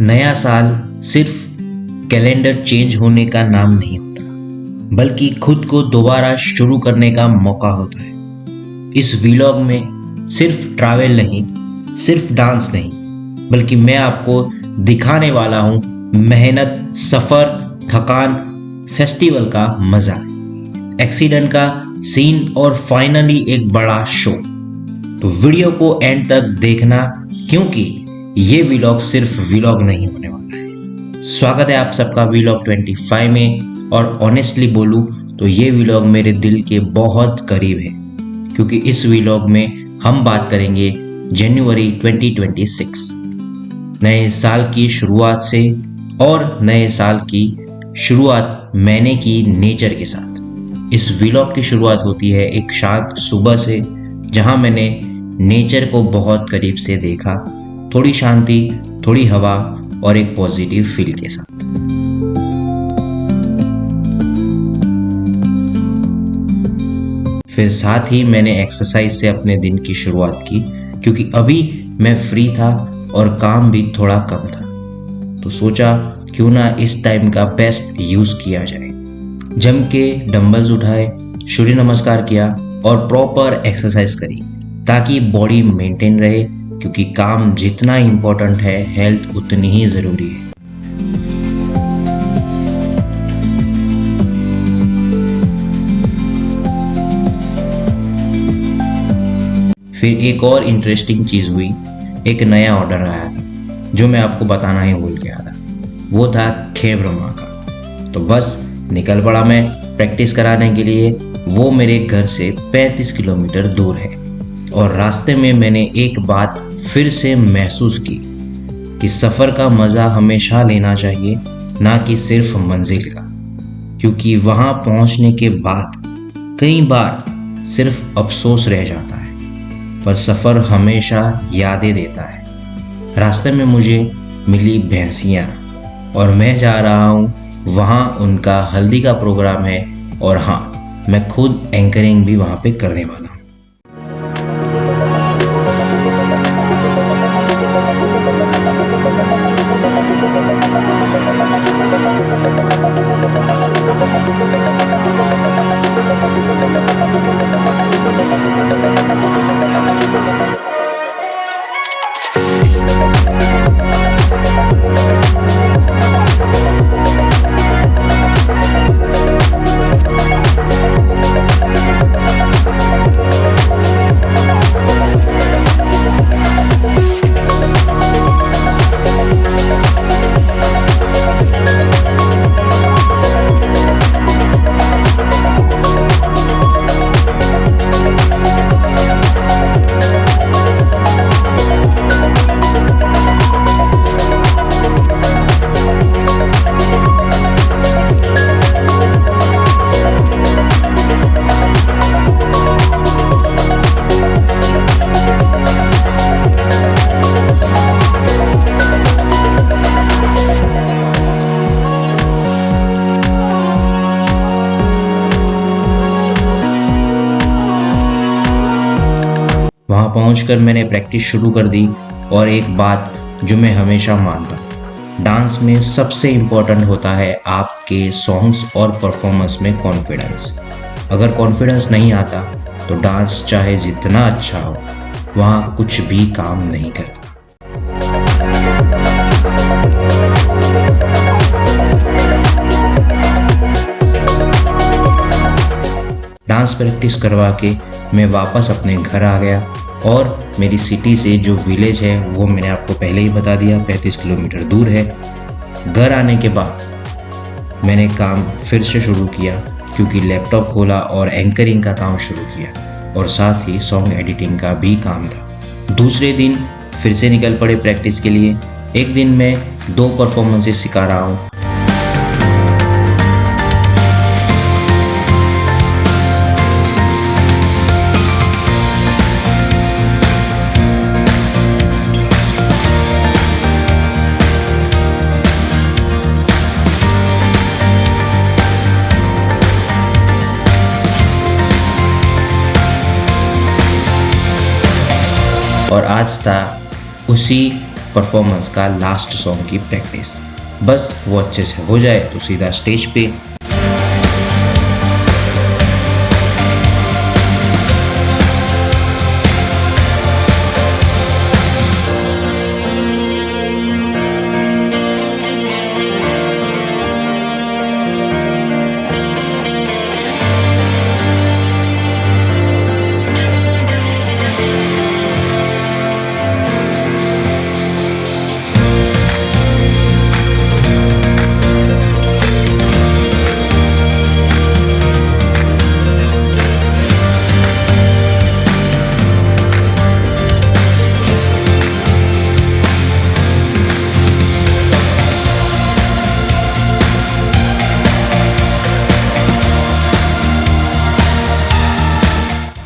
नया साल सिर्फ कैलेंडर चेंज होने का नाम नहीं होता, बल्कि खुद को दोबारा शुरू करने का मौका होता है। इस व्लॉग में सिर्फ ट्रैवल नहीं, सिर्फ डांस नहीं, बल्कि मैं आपको दिखाने वाला हूँ मेहनत, सफ़र, थकान, फेस्टिवल का मज़ा, एक्सीडेंट का सीन और फाइनली एक बड़ा शो। तो वीडियो को एंड तक देखना, क्योंकि ये व्लॉग सिर्फ व्लॉग नहीं होने वाला है। स्वागत है आप सबका व्लॉग 25 में। और ऑनेस्टली बोलूँ तो ये व्लॉग मेरे दिल के बहुत करीब है, क्योंकि इस व्लॉग में हम बात करेंगे जनवरी 2026, नए साल की शुरुआत से। और नए साल की शुरुआत मैंने की नेचर के साथ। इस व्लॉग की शुरुआत होती है एक शांत सुबह से, जहां मैंने नेचर को बहुत करीब से देखा, थोड़ी शांति, थोड़ी हवा और एक पॉजिटिव फील के साथ। फिर साथ ही मैंने एक्सरसाइज से अपने दिन की शुरुआत की, क्योंकि अभी मैं फ्री था और काम भी थोड़ा कम था। तो सोचा क्यों ना इस टाइम का बेस्ट यूज किया जाए। जम के डंबल्स उठाए, सूर्य नमस्कार किया और प्रॉपर एक्सरसाइज करी, ताकि बॉडी मेंटेन रहे, क्योंकि काम जितना इम्पोर्टेंट है, हेल्थ उतनी ही ज़रूरी है। फिर एक और इंटरेस्टिंग चीज़ हुई, एक नया ऑर्डर आया था जो मैं आपको बताना ही भूल गया था। वो था खेल ब्रह्मा का। तो बस निकल पड़ा मैं प्रैक्टिस कराने के लिए। वो मेरे घर से 35 किलोमीटर दूर है। और रास्ते में मैंने एक बात फिर से महसूस की कि सफ़र का मज़ा हमेशा लेना चाहिए, ना कि सिर्फ मंजिल का। क्योंकि वहाँ पहुँचने के बाद कई बार सिर्फ अफसोस रह जाता है, पर सफ़र हमेशा यादें देता है। रास्ते में मुझे मिली भैंसियाँ और मैं जा रहा हूँ वहाँ, उनका हल्दी का प्रोग्राम है। और हाँ, मैं खुद एंकरिंग भी वहाँ पे करने वाला हूँ। वहाँ पहुँचकर मैंने प्रैक्टिस शुरू कर दी। और एक बात जो मैं हमेशा मानता हूँ, डांस में सबसे इम्पोर्टेंट होता है आपके सॉन्ग्स और परफॉर्मेंस में कॉन्फिडेंस। अगर कॉन्फिडेंस नहीं आता तो डांस चाहे जितना अच्छा हो, वहाँ कुछ भी काम नहीं करता। डांस प्रैक्टिस करवा के मैं वापस अपने घर आ गया। और मेरी सिटी से जो विलेज है वो मैंने आपको पहले ही बता दिया, 35 किलोमीटर दूर है। घर आने के बाद मैंने काम फिर से शुरू किया, क्योंकि लैपटॉप खोला और एंकरिंग का काम शुरू किया, और साथ ही सॉन्ग एडिटिंग का भी काम था। दूसरे दिन फिर से निकल पड़े प्रैक्टिस के लिए। एक दिन मैं 2 परफॉर्मेंसेस सिखा रहा हूँ। और आज था उसी परफॉर्मेंस का लास्ट सॉन्ग की प्रैक्टिस। बस वो अच्छे से हो जाए तो सीधा स्टेज पे।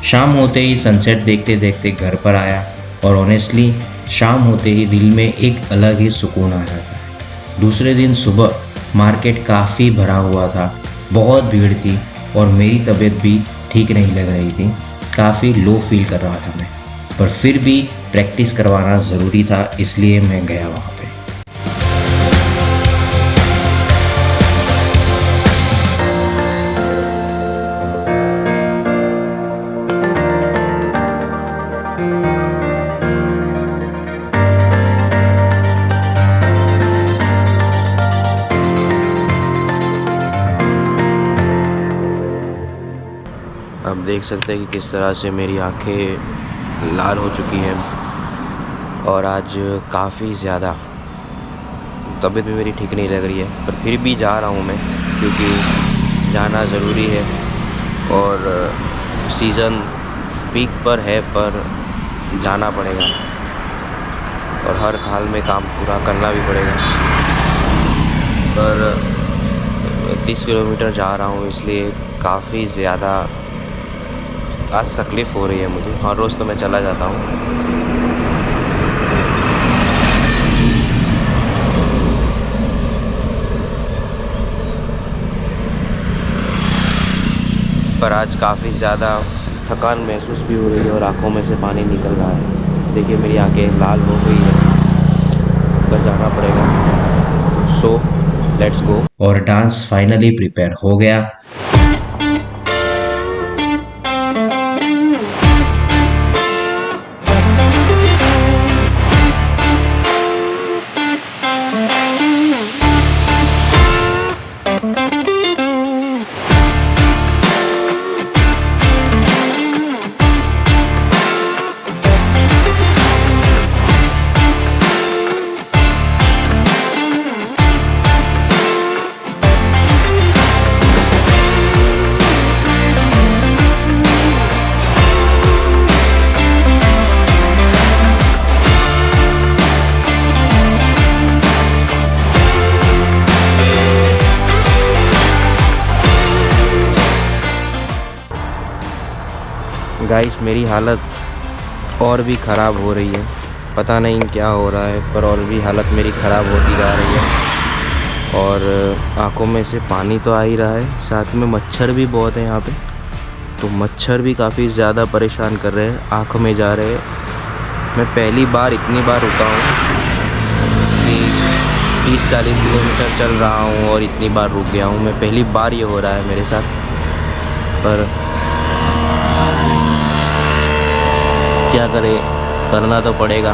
शाम होते ही सनसेट देखते देखते घर पर आया और ऑनेस्टली शाम होते ही दिल में एक अलग ही सुकून आ जाता है। दूसरे दिन सुबह मार्केट काफ़ी भरा हुआ था, बहुत भीड़ थी और मेरी तबीयत भी ठीक नहीं लग रही थी, काफ़ी लो फील कर रहा था मैं, पर फिर भी प्रैक्टिस करवाना ज़रूरी था इसलिए मैं गया वहाँ पे। आप देख सकते हैं कि किस तरह से मेरी आंखें लाल हो चुकी हैं और आज काफ़ी ज़्यादा तबीयत भी मेरी ठीक नहीं लग रही है, पर फिर भी जा रहा हूँ मैं क्योंकि जाना ज़रूरी है और सीज़न पीक पर है, पर जाना पड़ेगा और हर हाल में काम पूरा करना भी पड़ेगा। पर 30 किलोमीटर जा रहा हूँ इसलिए काफ़ी ज़्यादा आज तकलीफ़ हो रही है मुझे। हर रोज़ तो मैं चला जाता हूँ, पर आज काफ़ी ज़्यादा थकान महसूस भी हो रही है और आँखों में से पानी निकल रहा है। देखिए मेरी आंखें लाल हो गई है, पर जाना पड़ेगा, सो लेट्स गो। और डांस फाइनली प्रिपेयर हो गया। गाइस मेरी हालत और भी ख़राब हो रही है, पता नहीं क्या हो रहा है, पर और भी हालत मेरी ख़राब होती जा रही है और आँखों में से पानी तो आ ही रहा है, साथ में मच्छर भी बहुत है यहाँ पे, तो मच्छर भी काफ़ी ज़्यादा परेशान कर रहे हैं, आँख में जा रहे हैं। मैं पहली बार इतनी बार रुका हूँ कि 30-40 किलोमीटर चल रहा हूँ और इतनी बार रुक गया हूँ। मैं पहली बार ये हो रहा है मेरे साथ, पर क्या करें, करना तो पड़ेगा।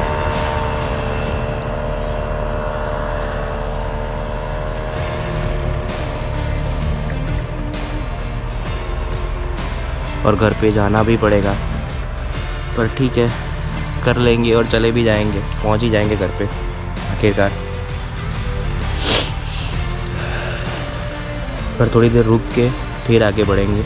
और घर पे जाना भी पड़ेगा, पर ठीक है कर लेंगे और चले भी जाएंगे, पहुंच ही जाएंगे घर पे आखिरकार। पर थोड़ी देर रुक के फिर आगे बढ़ेंगे।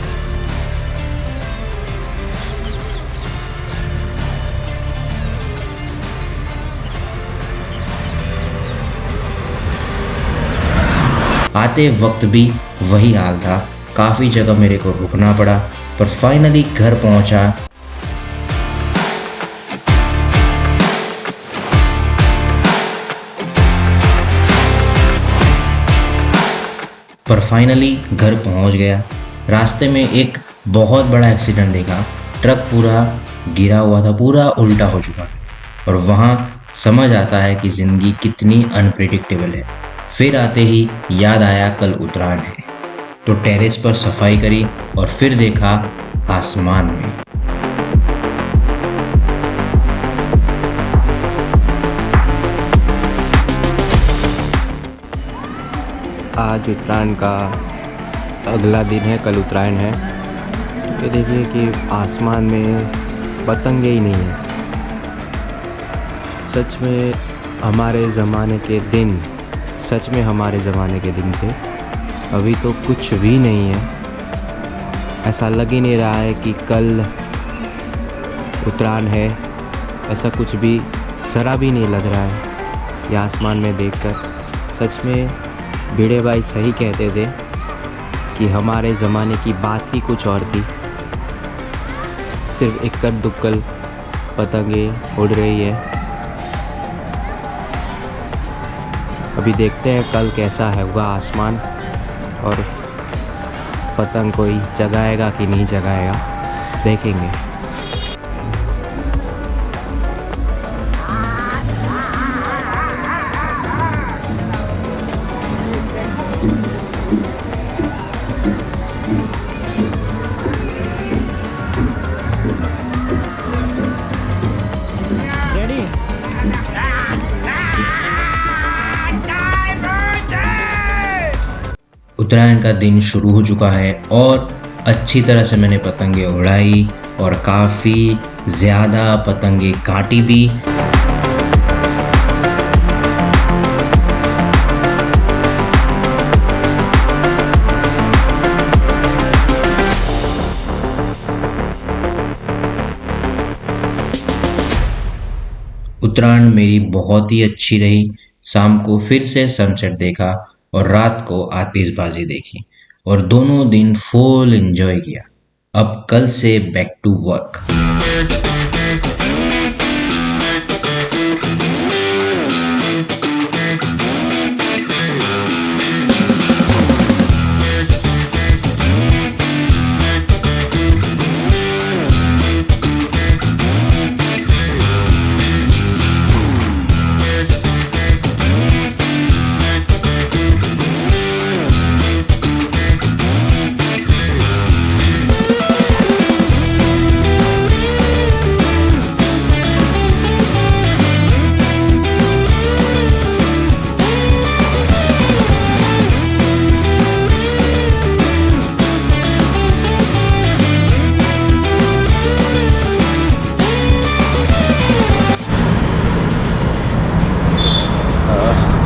आते वक्त भी वही हाल था, काफ़ी जगह मेरे को रुकना पड़ा, पर फाइनली घर पहुंचा। घर पहुंच गया। रास्ते में एक बहुत बड़ा एक्सीडेंट देखा, ट्रक पूरा गिरा हुआ था, पूरा उल्टा हो चुका था और वहाँ समझ आता है कि ज़िंदगी कितनी अनप्रिडिक्टेबल है। फिर आते ही याद आया कल उत्तरायण है, तो टेरेस पर सफाई करी और फिर देखा आसमान में। आज उत्तरायण का अगला दिन है, कल उत्तरायण है। ये देखिए कि आसमान में पतंगे ही नहीं है। सच में हमारे ज़माने के दिन थे। अभी तो कुछ भी नहीं है। ऐसा लग ही नहीं रहा है कि कल उत्तरायण है। ऐसा कुछ भी ज़रा भी नहीं लग रहा है ये आसमान में देखकर। सच में भिड़े भाई सही कहते थे कि हमारे ज़माने की बात ही कुछ और थी। सिर्फ इक्कड़ दुक्कड़ पतंगे उड़ रही है। अभी देखते हैं कल कैसा होगा आसमान और पतंग कोई जगाएगा कि नहीं जगाएगा, देखेंगे। उत्तरायण का दिन शुरू हो चुका है और अच्छी तरह से मैंने पतंगे उड़ाई और काफ़ी ज़्यादा पतंगे काटी भी। उत्तरायण मेरी बहुत ही अच्छी रही। शाम को फिर से सनसेट देखा और रात को आतिशबाजी देखी और दोनों दिन फुल एंजॉय किया। अब कल से बैक टू वर्क।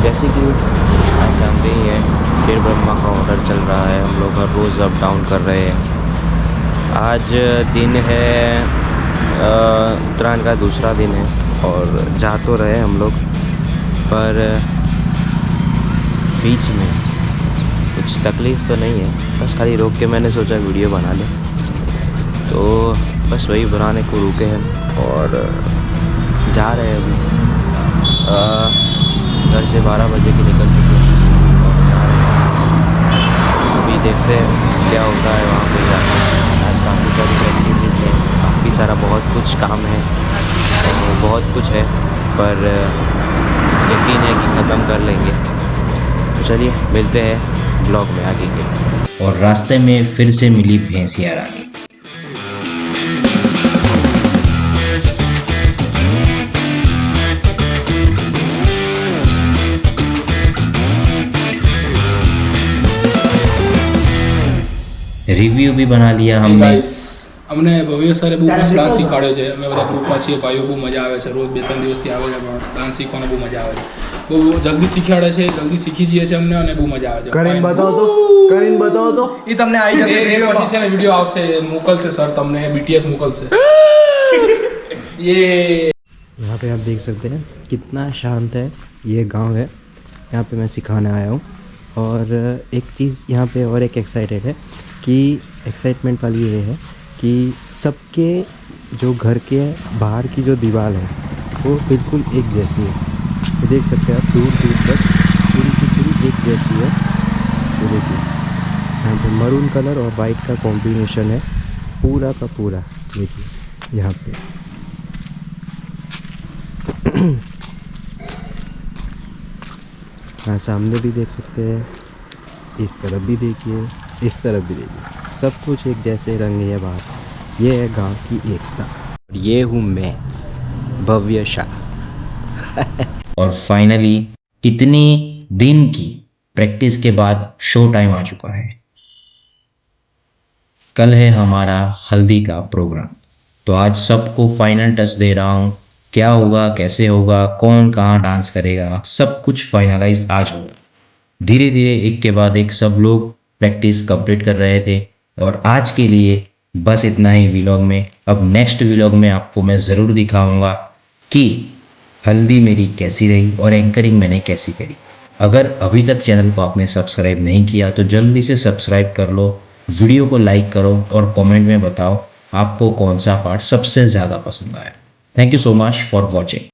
जैसे कि आप जानते ही हैं फिर ब्रह्मा का ऑर्डर चल रहा है। हम लोग हर रोज़ अप डाउन कर रहे हैं। आज दिन है उत्तरायण का दूसरा दिन है और जा तो रहे हम लोग, पर बीच में कुछ तकलीफ़ तो नहीं है। बस खाली रोक के मैंने सोचा वीडियो बना ले, तो बस वही बनाने को रुके हैं और जा रहे हैं। अभी घर से 12 बजे की निकल चुके हैं और जा रहे हैं। अभी देखते हैं क्या होता है वहाँ पे जाकर। आज काफ़ी सारी प्रैक्टिसेस हैं, काफ़ी सारा बहुत कुछ काम है और बहुत कुछ है, पर यकीन है कि ख़त्म कर लेंगे। तो चलिए मिलते हैं ब्लॉग में आगे के। और रास्ते में फिर से मिली भैंसिया रानी। રિવ્યુ બી બના लिया हमने। અમને ભવ્ય સરે બહુ મસ્ત ડાન્સ શીખવાડ્યો છે। અમે બધા ગ્રુપમાં છીએ ભાઈઓ, બહુ મજા આવે છે। રોજ 2-3 દિવસથી આવે છે, પણ ડાન્સ શીખવાનો બહુ મજા આવે છે। બહુ જલ્દી શીખવાડે છે, જલ્દી શીખી જઈએ છીએ અમને અને બહુ મજા આવે છે। કરીને બતાવો તો એ તમને આવી જશે। એ પછી છે ને વિડીયો આવશે, મોકલશે સર તમને, BTS મોકલશે। ये यहाँ पे आप देख सकते हैं कितना शांत है ये गांव है। यहाँ पे मैं सिखाने आया हूँ और एक चीज़ यहाँ पे और एक एक्साइटेड है कि एक्साइटमेंट वाली ये है कि सबके जो घर के बाहर की जो दीवार है वो बिल्कुल एक जैसी है। ये देख सकते हैं आप, दूर दूर तक पूरी की पूरी एक जैसी है। ये देखिए यहाँ पे मरून कलर और वाइट का कॉम्बिनेशन है पूरा का पूरा। देखिए यहाँ पे हाँ, सामने भी देख सकते हैं, इस तरफ भी देखिए, इस तरफ भी देखिए, सब कुछ एक जैसे रंग है बात। ये है गांव की एकता। और ये हूँ मैं, भव्य शाह। और फाइनली इतनी दिन की प्रैक्टिस के बाद शो टाइम आ चुका है। कल है हमारा हल्दी का प्रोग्राम, तो आज सबको फाइनल टच दे रहा हूँ। क्या होगा, कैसे होगा, कौन कहाँ डांस करेगा, सब कुछ फाइनलाइज आज होगा। धीरे धीरे एक के बाद एक सब लोग प्रैक्टिस कंप्लीट कर रहे थे। और आज के लिए बस इतना ही व्लॉग में। अब नेक्स्ट व्लॉग में आपको मैं ज़रूर दिखाऊंगा कि हल्दी मेरी कैसी रही और एंकरिंग मैंने कैसी करी। अगर अभी तक चैनल को आपने सब्सक्राइब नहीं किया तो जल्दी से सब्सक्राइब कर लो, वीडियो को लाइक करो और कमेंट में बताओ आपको कौन सा पार्ट सबसे ज़्यादा पसंद आया। Thank you so much for watching.